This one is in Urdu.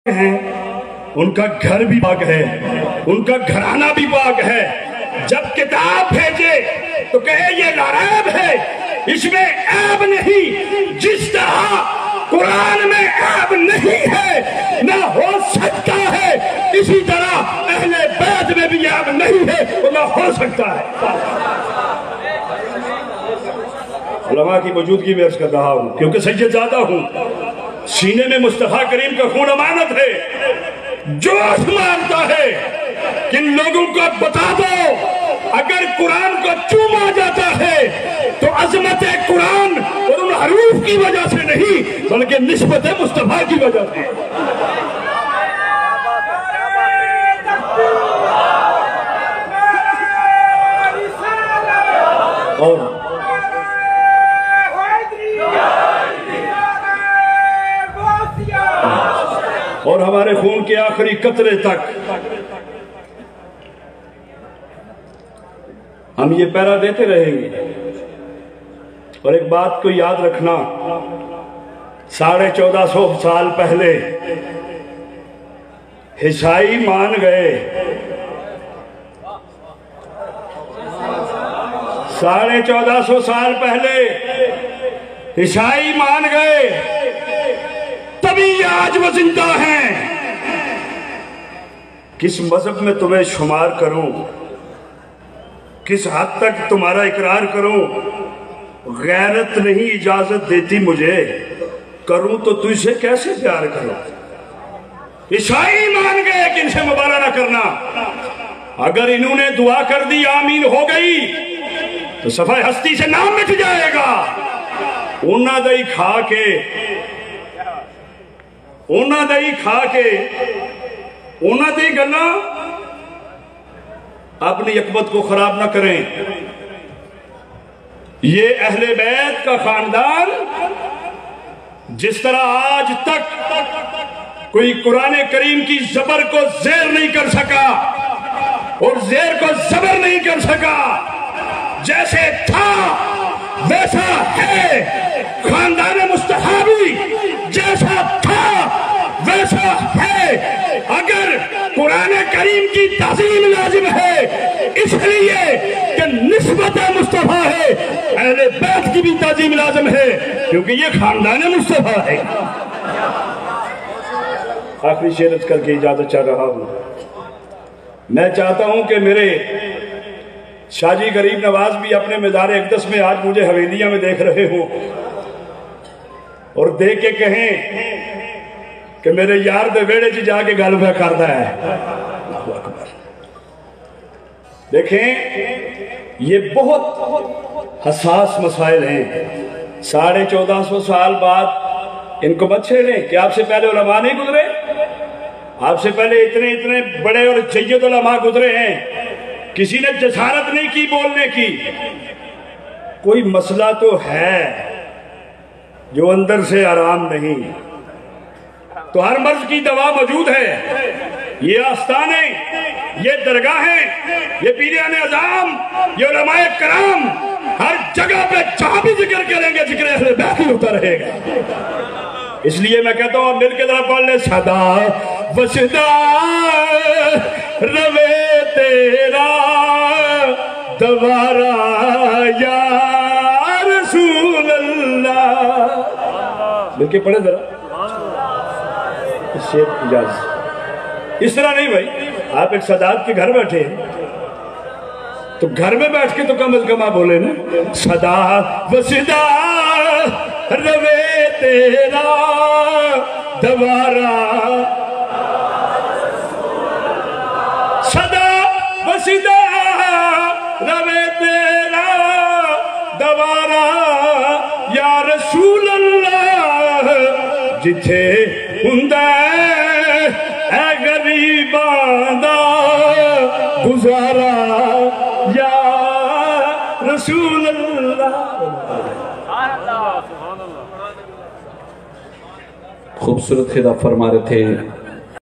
ہیں ان کا گھر بھی پاک ہے، ان کا گھرانہ بھی پاک ہے۔ جب کتاب بھیجے تو کہے یہ ناریب ہے، اس میں عیب نہیں۔ جس طرح قرآن میں عیب نہیں ہے نہ ہو سکتا ہے، اسی طرح اہل بیت میں بھی عیب نہیں ہے اور نہ ہو سکتا ہے۔ علماء کی موجودگی میں عرض کر رہا ہوں کیونکہ سید زادہ ہوں، سینے میں مصطفیٰ کریم کا خون امانت ہے۔ جوش مارتا ہے کہ ان لوگوں کو بتا دو اگر قرآن کو چوما جاتا ہے تو عظمت قرآن اور ان حروف کی وجہ سے نہیں بلکہ نسبت مصطفیٰ کی وجہ سے۔ اور ہمارے خون کے آخری قطرے تک ہم یہ پیرا دیتے رہیں گے۔ اور ایک بات کو یاد رکھنا، 1450 سال پہلے عیسائی مان گئے، 1450 سال پہلے عیسائی مان گئے، تبھی آج وہ زندہ ہیں۔ کس مذہب میں تمہیں شمار کروں، کس حد تک تمہارا اقرار کروں، غیرت نہیں اجازت دیتی مجھے، کروں تو تجھ سے کیسے پیار کروں۔ عیسائی مان گئے کہ ان سے مبالغہ نہ کرنا، اگر انہوں نے دعا کر دی آمین ہو گئی تو صفحہ ہستی سے نام مٹ جائے گا۔ انہاں دہی کھا کے انہاں دی گلا اپنی عقبت کو خراب نہ کریں۔ یہ اہل بیت کا خاندان جس طرح آج تک کوئی قرآن کریم کی زبر کو زیر نہیں کر سکا اور زیر کو زبر نہیں کر سکا، جیسے تھا ویسا ہے۔ خاندان مصطفیٰ بھی جیسا تھا ویسا ہے۔ اگر قرآن کریم کی تعظیم لازم ہے اس لیے کہ نسبت مصطفیٰ ہے، اہل بیت کی بھی تعظیم لازم ہے کیونکہ یہ خاندان مصطفیٰ ہے۔ آخری شعر کر کے اجازت چاہ رہا ہوں۔ میں چاہتا ہوں کہ میرے شاہ جی غریب نواز بھی اپنے مزار اقدس میں آج مجھے حویلیہ میں دیکھ رہے ہوں اور دیکھ کے کہیں کہ میرے یار دے ویڑے جی جا کے گل پہ کردا ہے۔ دیکھیں یہ بہت حساس مسائل ہیں۔ 1450 سال بعد ان کو مت چھیڑیں کہ آپ سے پہلے علماء نہیں گزرے، آپ سے پہلے اتنے بڑے اور جید علماء گزرے ہیں، کسی نے جسارت نہیں کی بولنے کی۔ کوئی مسئلہ تو ہے جو اندر سے آرام نہیں، تو ہر مرض کی دوا موجود ہے۔ یہ آستانے، یہ درگاہیں، یہ پیران اعظام، یہ علماء کرام ہر جگہ پہ جہاں بھی ذکر کریں گے ذکر اہل بیت ہی ہوتا رہے گا۔ اس لیے میں کہتا ہوں مل کے ذرا پڑھ لیں، صدا وصدا روے تیرا دوارا یا رسول اللہ۔ مل کے پڑھیں ذرا شیخ اجازت۔ اس طرح نہیں بھائی، آپ ایک سادات کے گھر بیٹھے ہیں تو گھر میں بیٹھ کے تو کم از کم آپ بولے نا، صدا وصدا روے تیرا دوارا، صدا وصدا روے تیرا دوارا یا رسول اللہ، جتھے ہندہ اے غریباں دا گزارا یا رسول اللہ۔ خوبصورت خطاب فرما رہے تھے